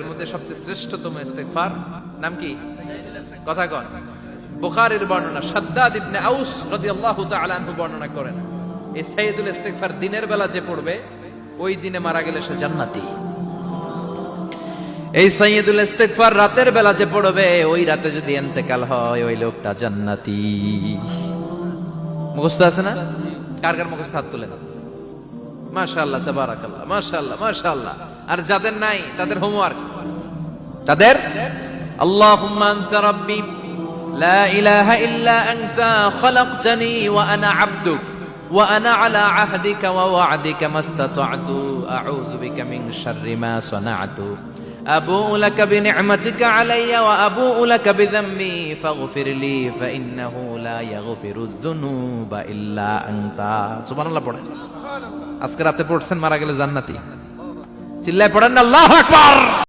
এর মধ্যে সবচেয়ে শ্রেষ্ঠতম ইস্তেগফার নাম কি? কথা কন। বুখারীর বর্ণনা, শাদ্দাদ ইবনে আউস রাদিয়াল্লাহু তাআলা আনহু বর্ণনা করেন, এই সাইয়্যিদুল ইস্তেগফার দিনের বেলা যে পড়বে ওই দিনে মারা গেলে সে জান্নাতি। এই সাইয়্যিদুল ইস্তেগফার রাতের বেলা যে পড়বে ওই রাতে যদি ইন্তেকাল হয় ওই লোকটা জান্নাতি। মুখস্থ আছে না? কার কার মুখস্থ হাত তুলেন। মাশাআল্লাহ, তাবারাকাল্লাহ, মাশাআল্লাহ, মাশাআল্লাহ। আর যাদের নাই তাদের হোমওয়ার্ক, তাদের আল্লাহুম্মা আনতা রাব্বি লা ইলাহা ইল্লা আনতা খালাকতানি ওয়া আনা আবদুক ওয়া আনা আলা আহদিকা ওয়া ওয়া'দিকা মাস্তাতা'তু আউযু বিকা মিন শাররি মা সানা'তু আবু'ু লাকা বিনি'মাতিকা আলাইয়া ওয়া আবু'ু লাকা বিযামবি ফাগফিরলি ফাইন্নাহু লা ইয়াগফিরুয যুনুবা ইল্লা আনতা। সুবহানাল্লাহ পড়েন। আজকে রাতে পড়ছেন, মারা গেলে জান্নাতি। চিল্লায় পড়েন না আল্লাহু আকবার।